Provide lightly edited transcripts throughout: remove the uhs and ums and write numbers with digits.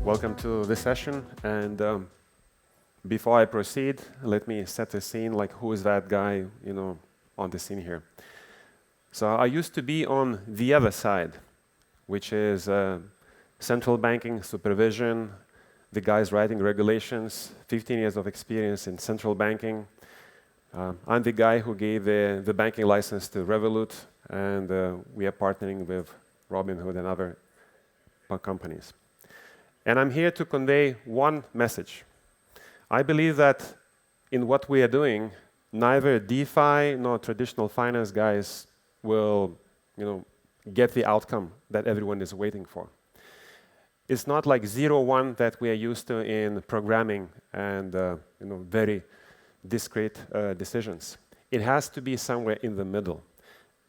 Welcome to this session. And before I proceed, let me set the scene, like who is that guy, on the scene here. So I used to be on the other side, which is central banking supervision, the guys writing regulations, 15 years of experience in central banking. I'm the guy who gave the banking license to Revolut, and we are partnering with Robinhood and other companies. And I'm here to convey one message. I believe that in what we are doing, neither DeFi nor traditional finance guys will, get the outcome that everyone is waiting for. It's not like 0-1 that we are used to in programming and very discrete decisions. It has to be somewhere in the middle.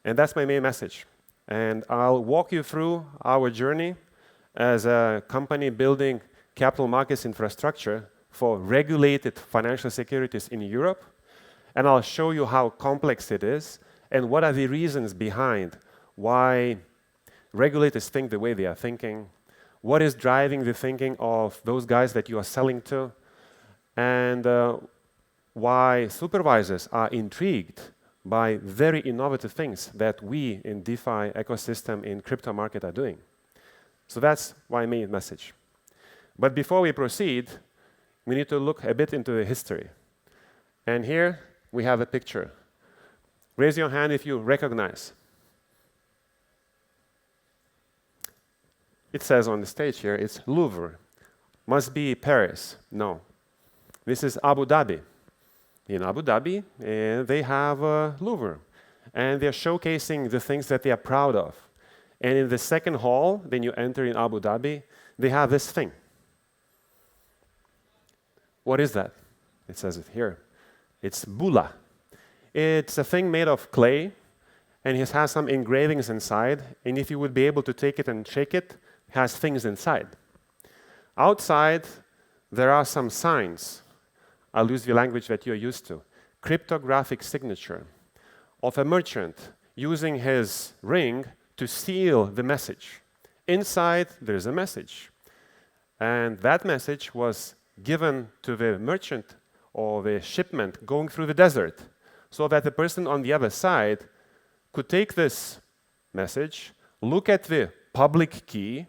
And that's my main message. And I'll walk you through our journey as a company building capital markets infrastructure for regulated financial securities in Europe. And I'll show you how complex it is and what are the reasons behind why regulators think the way they are thinking, what is driving the thinking of those guys that you are selling to, and why supervisors are intrigued by very innovative things that we in DeFi ecosystem in crypto market are doing. So that's my main message. But before we proceed, we need to look a bit into the history. And here we have a picture. Raise your hand if you recognize. It says on the stage here, it's Louvre. Must be Paris. No. This is Abu Dhabi. In Abu Dhabi, they have Louvre. And they're showcasing the things that they are proud of. And in the second hall, then you enter in Abu Dhabi, they have this thing. What is that? It says it here. It's Bula. It's a thing made of clay, and it has some engravings inside. And if you would be able to take it and shake it, it has things inside. Outside, there are some signs. I'll use the language that you're used to. Cryptographic signature of a merchant using his ring to seal the message. Inside, there's a message. And that message was given to the merchant or the shipment going through the desert so that the person on the other side could take this message, look at the public key,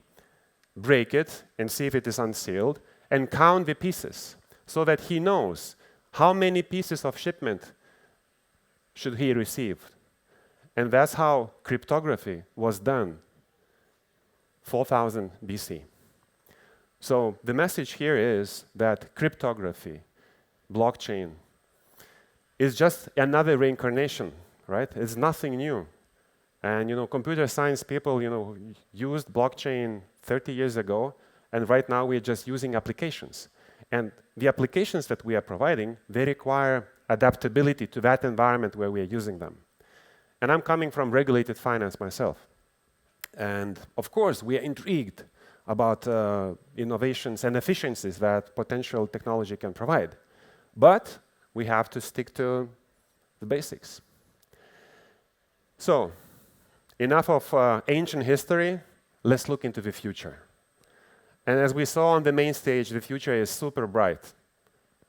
break it and see if it is unsealed, and count the pieces so that he knows how many pieces of shipment should he receive. And that's how cryptography was done 4000 BC. So the message here is that cryptography, blockchain, is just another reincarnation, right? It's nothing new. And computer science people, used blockchain 30 years ago, and right now we're just using applications. And the applications that we are providing, they require adaptability to that environment where we are using them. And I'm coming from regulated finance myself. And of course, we are intrigued about innovations and efficiencies that potential technology can provide. But we have to stick to the basics. So, enough of ancient history, let's look into the future. And as we saw on the main stage, the future is super bright,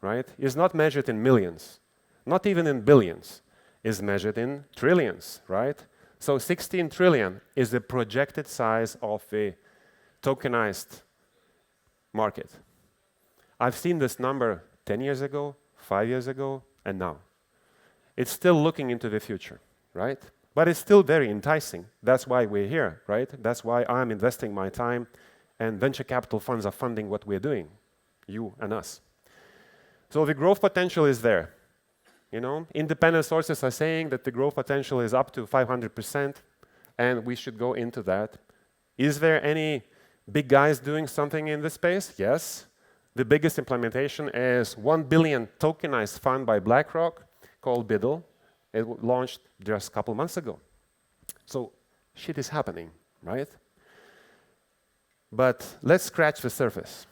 right? It's not measured in millions, not even in billions. Is measured in trillions, right? So 16 trillion is the projected size of the tokenized market. I've seen this number 10 years ago, 5 years ago, and now. It's still looking into the future, right? But it's still very enticing. That's why we're here, right? That's why I'm investing my time, and venture capital funds are funding what we're doing, you and us. So the growth potential is there. Independent sources are saying that the growth potential is up to 500%, and we should go into that. Is there any big guys doing something in this space? Yes. The biggest implementation is 1 billion tokenized fund by BlackRock called BUIDL. It launched just a couple months ago. So shit is happening, right? But let's scratch the surface.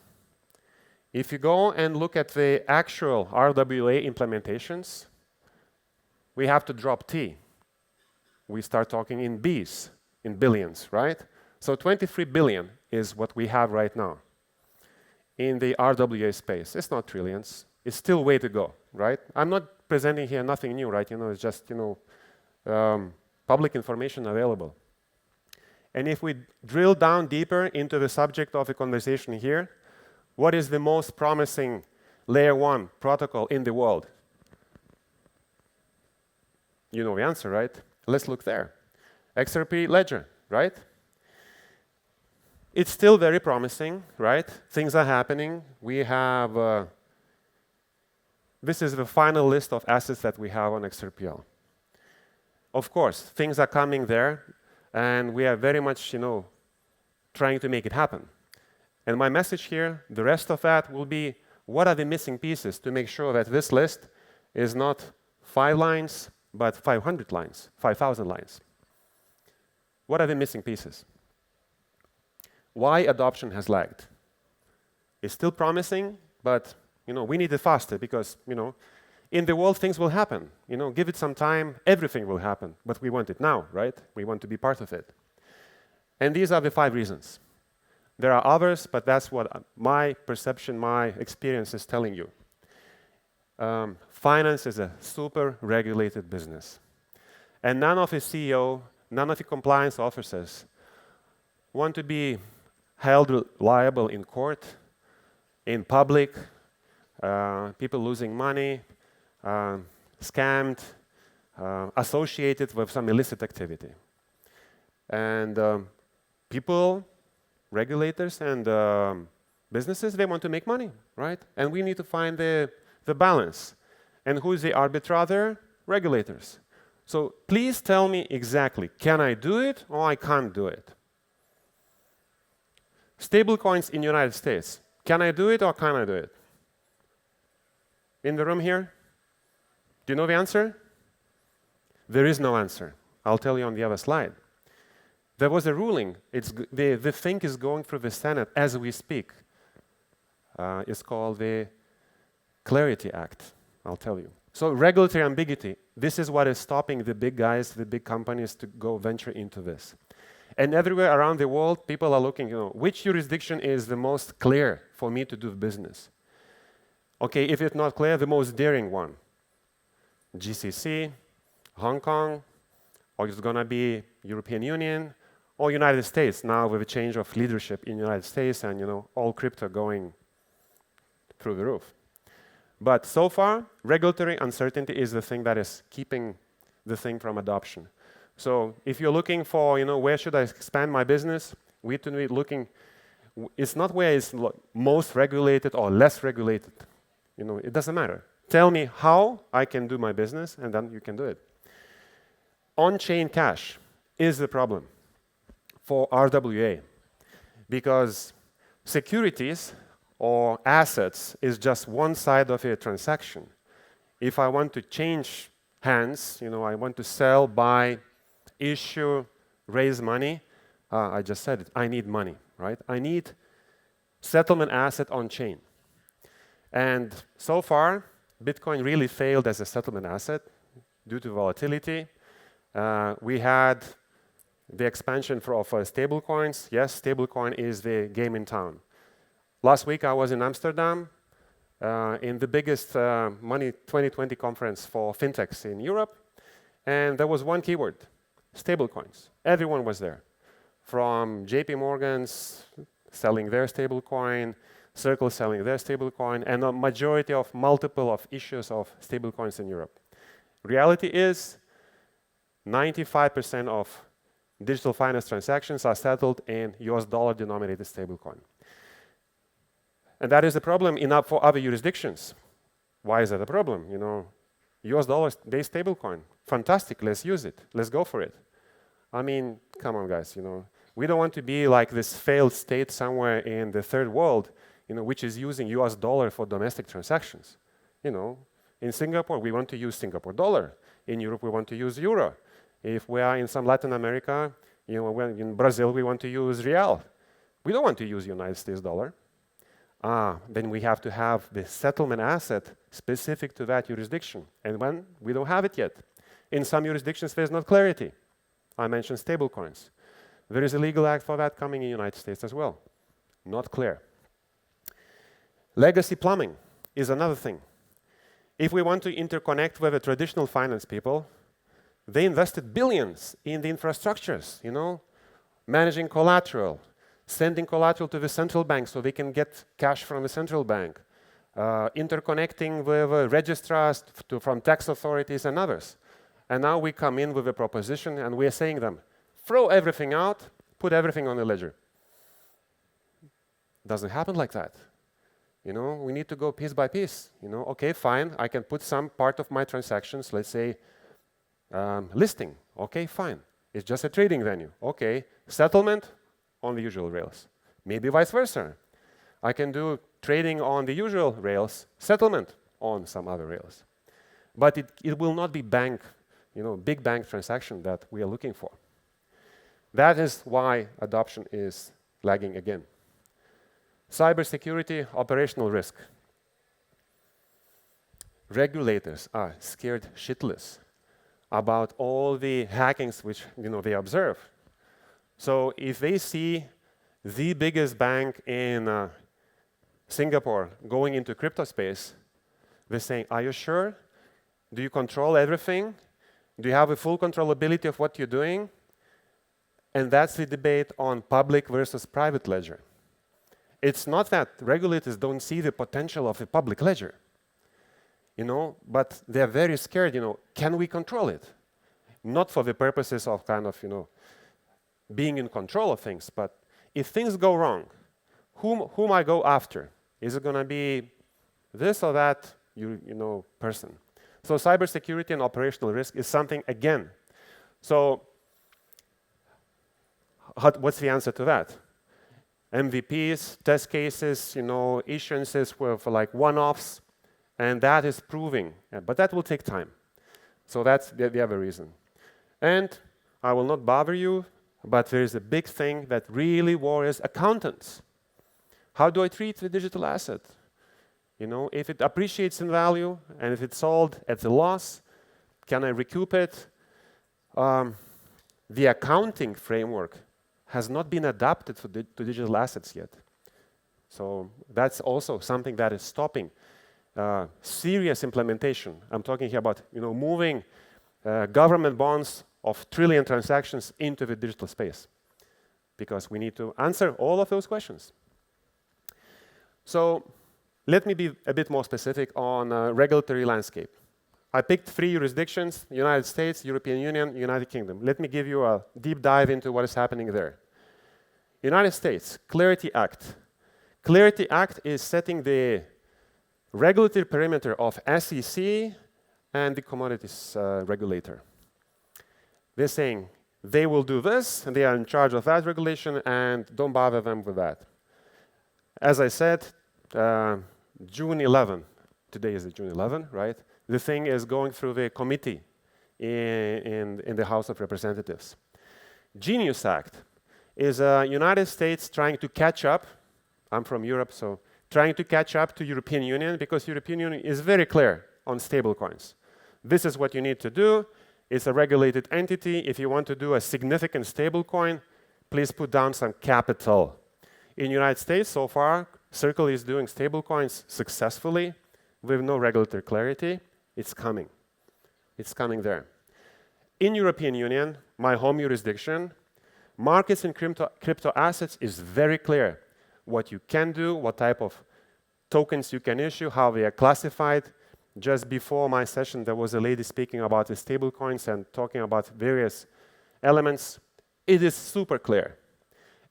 If you go and look at the actual RWA implementations, we have to drop T. We start talking in billions, right? So 23 billion is what we have right now. in the RWA space. It's not trillions. It's still way to go, right? I'm not presenting here nothing new, right? It's just, public information available. And if we drill down deeper into the subject of the conversation here, what is the most promising layer 1 protocol in the world? You know the answer, right? Let's look there. XRP ledger, right? It's still very promising, right? Things are happening. We have, this is the final list of assets that we have on XRPL. Of course, things are coming there, and we are very much, trying to make it happen. And my message here, the rest of that will be, what are the missing pieces to make sure that this list is not 5 lines, but 500 lines, 5,000 lines? What are the missing pieces? Why adoption has lagged? It's still promising, but we need it faster because in the world things will happen. Give it some time, everything will happen. But we want it now, right? We want to be part of it. And these are the 5 reasons. There are others, but that's what my perception, my experience is telling you. Finance is a super regulated business. And none of the CEO, none of the compliance officers want to be held liable in court, in public, people losing money, scammed, associated with some illicit activity. And people, regulators and businesses, they want to make money, right? And we need to find the balance. And who is the arbiter there? Regulators. So please tell me exactly, can I do it or I can't do it? Stablecoins in the United States, can I do it or can I do it? In the room here? Do you know the answer? There is no answer. I'll tell you on the other slide. There was a ruling. The thing is going through the Senate as we speak. It's called the Clarity Act, I'll tell you. So regulatory ambiguity, this is what is stopping the big guys, the big companies to go venture into this. And everywhere around the world, people are looking, which jurisdiction is the most clear for me to do business? Okay, if it's not clear, the most daring one. GCC, Hong Kong, or it's going to be European Union, or United States, now with a change of leadership in the United States and, all crypto going through the roof. But so far, regulatory uncertainty is the thing that is keeping the thing from adoption. So if you're looking for, where should I expand my business, we need to be looking, it's not where it's most regulated or less regulated. It doesn't matter. Tell me how I can do my business, and then you can do it. On-chain cash is the problem for RWA, because securities or assets is just one side of a transaction. If I want to change hands, I want to sell, buy, issue, raise money, I just said it, I need money, right? I need settlement asset on chain. And so far, Bitcoin really failed as a settlement asset due to volatility. We had the expansion of stablecoins. Yes, stablecoin is the game in town. Last week, I was in Amsterdam in the biggest Money 2020 conference for fintechs in Europe. And there was one keyword, stablecoins. Everyone was there. From JP Morgan's selling their stablecoin, Circle selling their stablecoin, and a majority of multiple of issues of stablecoins in Europe. Reality is 95% of digital finance transactions are settled in US dollar denominated stablecoin. And that is a problem for other jurisdictions. Why is that a problem? US dollars based stablecoin. Fantastic, let's use it. Let's go for it. I mean, come on guys, we don't want to be like this failed state somewhere in the third world, which is using US dollar for domestic transactions. In Singapore, we want to use Singapore dollar. In Europe, we want to use euro. If we are in some Latin America, in Brazil, we want to use real. We don't want to use United States dollar. Then we have to have the settlement asset specific to that jurisdiction. And when we don't have it yet. In some jurisdictions, there's not clarity. I mentioned stablecoins. There is a legal act for that coming in the United States as well. Not clear. Legacy plumbing is another thing. If we want to interconnect with the traditional finance people, they invested billions in the infrastructures, managing collateral, sending collateral to the central bank so they can get cash from the central bank, interconnecting with registrars from tax authorities and others. And now we come in with a proposition and we're saying them, throw everything out, put everything on the ledger. Doesn't happen like that. We need to go piece by piece. Okay, fine, I can put some part of my transactions, let's say listing. Okay, fine. It's just a trading venue. Okay, settlement on the usual rails. Maybe vice versa. I can do trading on the usual rails, settlement on some other rails. But it will not be big bank transaction that we are looking for. That is why adoption is lagging again. Cybersecurity, operational risk. Regulators are scared shitless about all the hackings which they observe. So if they see the biggest bank in Singapore going into crypto space, they're saying, are you sure? Do you control everything? Do you have a full controllability of what you're doing? And that's the debate on public versus private ledger. It's not that regulators don't see the potential of a public ledger, but they're very scared, can we control it? Not for the purposes of being in control of things, but if things go wrong, whom I go after? Is it going to be this or that person? So cybersecurity and operational risk is something, again. So what's the answer to that? MVPs, test cases, issuances for like one-offs, and that is proving. But that will take time. So that's the other reason. And I will not bother you, but there is a big thing that really worries accountants. How do I treat the digital asset? If it appreciates in value and if it's sold at a loss, can I recoup it? The accounting framework has not been adapted to digital assets yet. So that's also something that is stopping serious implementation. I'm talking here about moving government bonds of trillion transactions into the digital space, because we need to answer all of those questions. So let me be a bit more specific on regulatory landscape. I picked 3 jurisdictions: United States, European Union, United Kingdom. Let me give you a deep dive into what is happening there. United States, Clarity Act. Clarity Act is setting the regulatory perimeter of SEC and the commodities regulator. They're saying they will do this, and they are in charge of that regulation, and don't bother them with that. As I said, June 11, today is June 11, right? The thing is going through the committee in the House of Representatives. Genius Act is United States trying to catch up. I'm from Europe, so trying to catch up to European Union, because European Union is very clear on stablecoins. This is what you need to do. It's a regulated entity. If you want to do a significant stablecoin, please put down some capital. In the United States, so far, Circle is doing stablecoins successfully with no regulatory clarity. It's coming. It's coming there. In European Union, my home jurisdiction, markets in crypto assets is very clear. What you can do, what type of tokens you can issue, how they are classified. Just before my session, there was a lady speaking about the stablecoins and talking about various elements. It is super clear.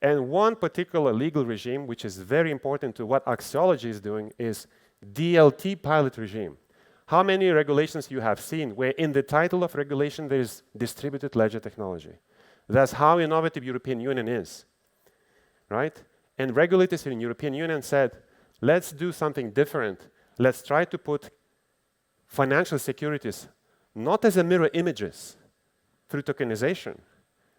And one particular legal regime, which is very important to what Axiology is doing, is DLT pilot regime. How many regulations you have seen where in the title of regulation there is distributed ledger technology? That's how innovative European Union is, right? And regulators in European Union said, let's do something different. Let's try to put financial securities not as a mirror images through tokenization.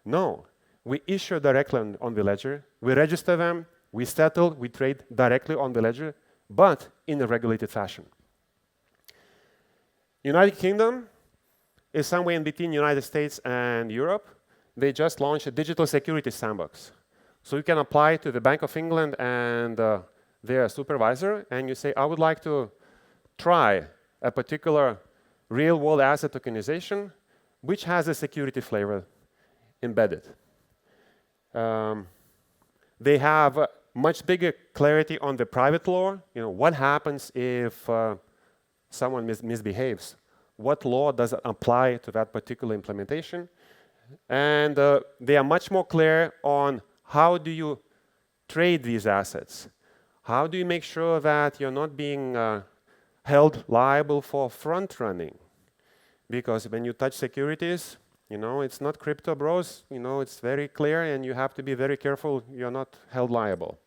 No, we issue directly on the ledger, we register them, we settle, we trade directly on the ledger, but in a regulated fashion. United Kingdom is somewhere in between United States and Europe. They just launched a digital security sandbox. So you can apply to the Bank of England and their supervisor and you say, I would like to try a particular real-world asset tokenization which has a security flavor embedded. They have much bigger clarity on the private law. What happens if someone misbehaves? What law does it apply to that particular implementation? And they are much more clear on how do you trade these assets? How do you make sure that you're not being held liable for front running? Because when you touch securities, it's not crypto bros, it's very clear and you have to be very careful you're not held liable.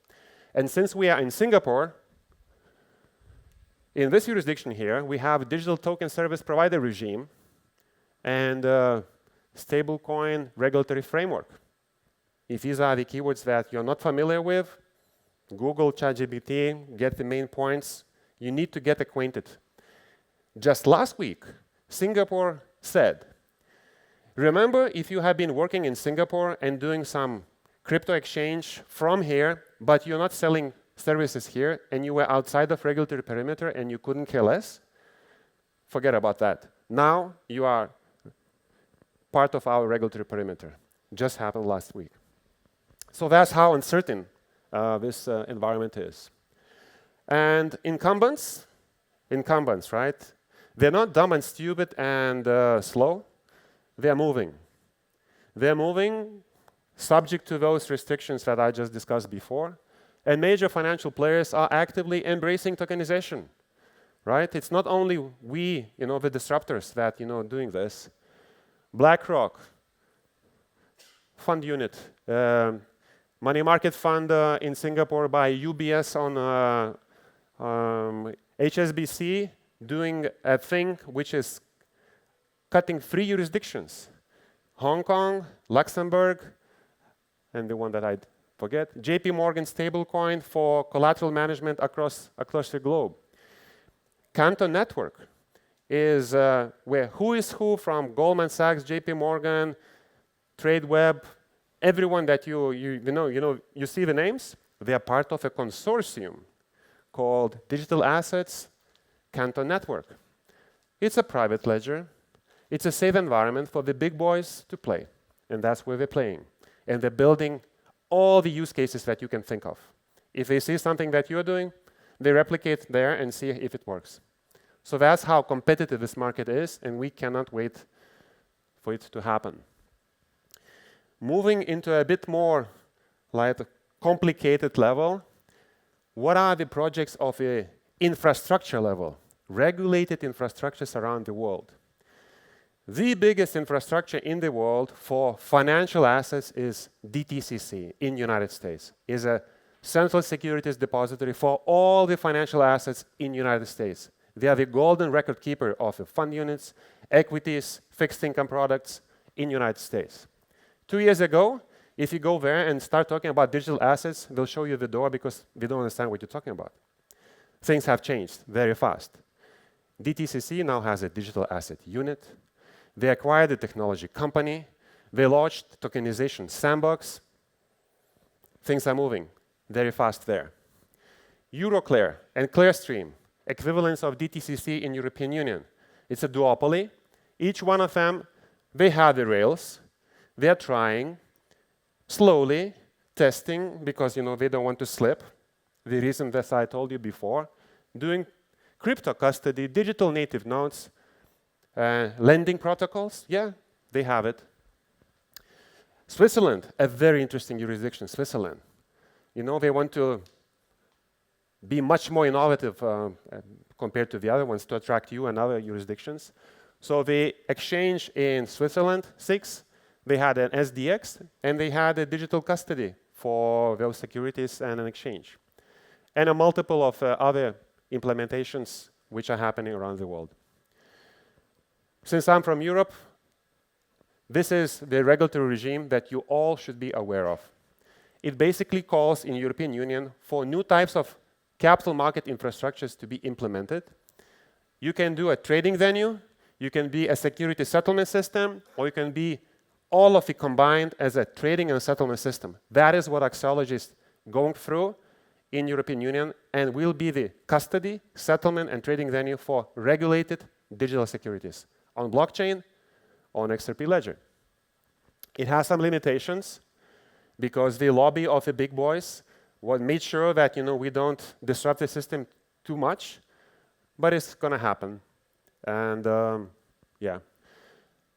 And since we are in Singapore, in this jurisdiction here, we have digital token service provider regime and stablecoin regulatory framework. If these are the keywords that you're not familiar with, Google, ChatGPT, get the main points. You need to get acquainted. Just last week, Singapore said, remember if you have been working in Singapore and doing some crypto exchange from here, but you're not selling services here and you were outside of regulatory perimeter and you couldn't care less, forget about that. Now you are part of our regulatory perimeter. Just happened last week. So that's how uncertain this environment is. And incumbents, right? They're not dumb and stupid and slow. They're moving. They're moving subject to those restrictions that I just discussed before. And major financial players are actively embracing tokenization, right? It's not only we, the disruptors that, doing this. BlackRock, fund unit, money market fund in Singapore by UBS on HSBC, doing a thing which is cutting 3 jurisdictions, Hong Kong, Luxembourg, and the one that I forget, JP Morgan stablecoin for collateral management across the globe. Canton Network is where who is who from Goldman Sachs, JP Morgan, TradeWeb, everyone that you see the names, they are part of a consortium called Digital Assets Canton Network. It's a private ledger. It's a safe environment for the big boys to play, and that's where they're playing. And they're building all the use cases that you can think of. If they see something that you're doing, they replicate there and see if it works. So that's how competitive this market is, and we cannot wait for it to happen. Moving into a bit more like a complicated level, what are the projects of a infrastructure level? Regulated infrastructures around the world. The biggest infrastructure in the world for financial assets is DTCC in the United States. It's a central securities depository for all the financial assets in the United States. They are the golden record keeper of the fund units, equities, fixed income products in the United States. 2 years ago, if you go there and start talking about digital assets, they'll show you the door because they don't understand what you're talking about. Things have changed very fast. DTCC now has a digital asset unit. They acquired a technology company. They launched tokenization sandbox. Things are moving very fast there. Euroclear and Clearstream, equivalents of DTCC in European Union. It's a duopoly. Each one of them, they have the rails. They're trying, slowly, testing, because they don't want to slip. The reason that I told you before, doing crypto custody, digital native nodes, lending protocols, yeah, they have it. Switzerland, a very interesting jurisdiction, Switzerland. They want to be much more innovative compared to the other ones to attract you and other jurisdictions. So the exchange in Switzerland, 6, they had an SDX, and they had a digital custody for those securities and an exchange. And a multiple of other implementations which are happening around the world. Since I'm from Europe, this is the regulatory regime that you all should be aware of. It basically calls in European Union for new types of capital market infrastructures to be implemented. You can do a trading venue, you can be a security settlement system, or you can be all of it combined as a trading and settlement system. That is what Axiology is going through in European Union and will be the custody, settlement, and trading venue for regulated digital securities on blockchain, on XRP ledger. It has some limitations because the lobby of the big boys made sure that we don't disrupt the system too much, but it's going to happen. And yeah.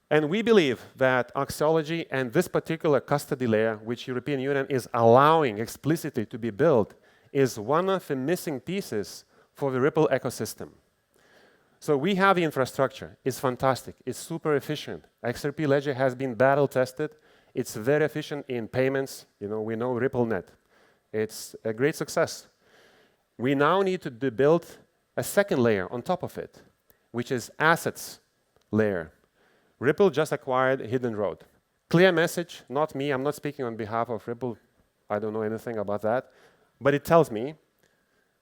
And we believe that Axiology and this particular custody layer, which European Union is allowing explicitly to be built, is one of the missing pieces for the Ripple ecosystem. So we have the infrastructure. It's fantastic. It's super efficient. XRP Ledger has been battle tested. It's very efficient in payments. We know RippleNet. It's a great success. We now need to build a second layer on top of it, which is assets layer. Ripple just acquired Hidden Road. Clear message, not me. I'm not speaking on behalf of Ripple. I don't know anything about that. But it tells me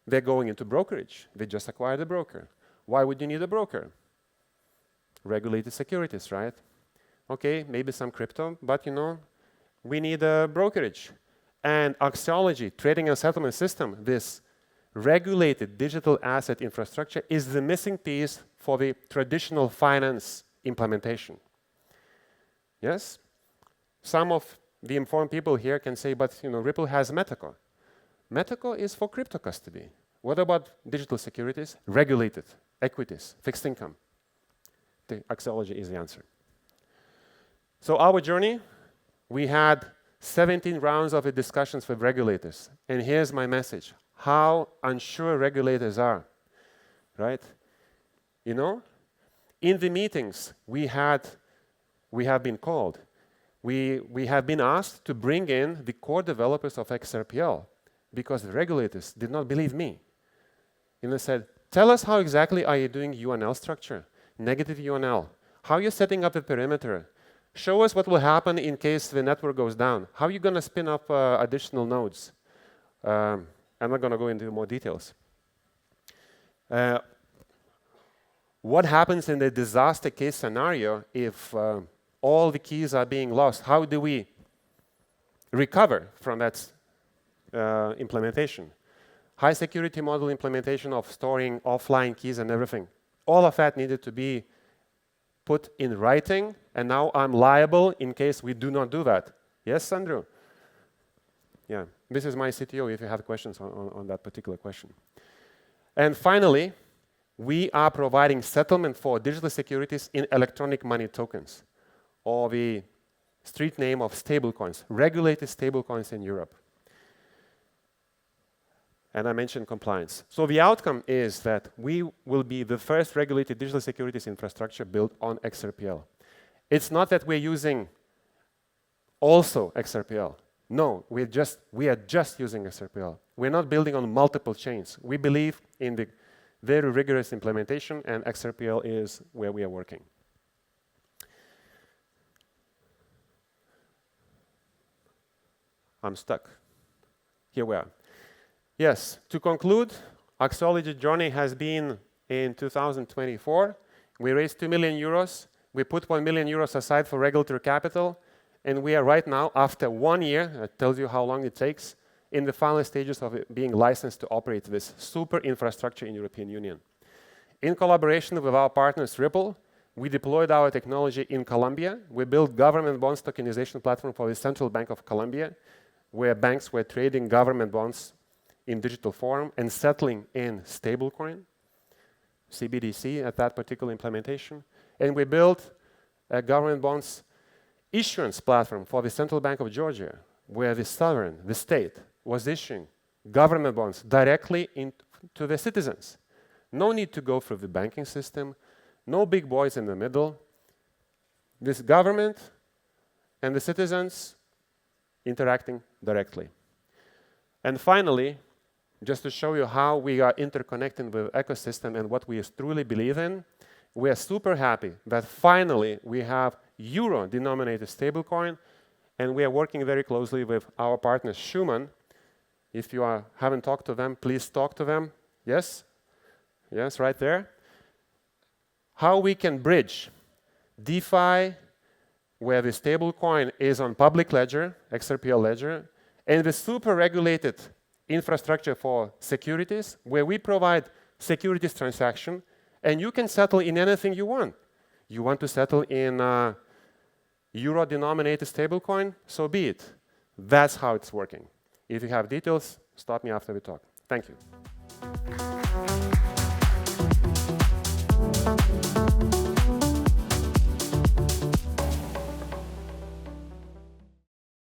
they're going into brokerage. They just acquired a broker. Why would you need a broker? Regulated securities, right? Okay, maybe some crypto, but we need a brokerage. And Axiology, trading and settlement system, this regulated digital asset infrastructure is the missing piece for the traditional finance implementation. Yes? Some of the informed people here can say, but Ripple has Metaco. Metaco is for crypto custody. What about digital securities? Regulated, equities, fixed income. The Axiology is the answer. So our journey, we had 17 rounds of discussions with regulators. And here's my message. How unsure regulators are, right? In the meetings we have been called. We have been asked to bring in the core developers of XRPL because the regulators did not believe me. They said, tell us how exactly are you doing UNL structure, negative UNL, how you're setting up the perimeter. Show us what will happen in case the network goes down. How are you going to spin up additional nodes? I'm not going to go into more details. What happens in the disaster case scenario if all the keys are being lost? How do we recover from that implementation? High security model implementation of storing offline keys and everything. All of that needed to be put in writing, and now I'm liable in case we do not do that. Yes, Sandro? Yeah, this is my CTO if you have questions on that particular question. And finally, we are providing settlement for digital securities in electronic money tokens, or the street name of stablecoins, regulated stablecoins in Europe. And I mentioned compliance. So the outcome is that we will be the first regulated digital securities infrastructure built on XRPL. It's not that we're using also XRPL. No, we are just using XRPL. We're not building on multiple chains. We believe in the very rigorous implementation, and XRPL is where we are working. I'm stuck. Here we are. Yes, to conclude, Axiology journey has been in 2024. We raised 2 million euros. We put 1 million euros aside for regulatory capital. And we are right now, after 1 year, that tells you how long it takes, in the final stages of being licensed to operate this super infrastructure in European Union. In collaboration with our partners Ripple, we deployed our technology in Colombia. We built government bonds tokenization platform for the Central Bank of Colombia, where banks were trading government bonds in digital form and settling in stablecoin, CBDC at that particular implementation. And we built a government bonds issuance platform for the Central Bank of Georgia, where the sovereign, the state, was issuing government bonds directly to the citizens. No need to go through the banking system, no big boys in the middle. This government and the citizens interacting directly. And finally, just to show you how we are interconnecting with ecosystem and what we truly believe in, we are super happy that finally we have euro-denominated stablecoin, and we are working very closely with our partner Schumann. If you haven't talked to them, please talk to them. Yes? Yes, right there. How we can bridge DeFi, where the stablecoin is on public ledger, XRPL ledger, and the super regulated infrastructure for securities, where we provide securities transaction, and you can settle in anything you want. You want to settle in euro-denominated stablecoin, so be it. That's how it's working. If you have details, stop me after we talk. Thank you.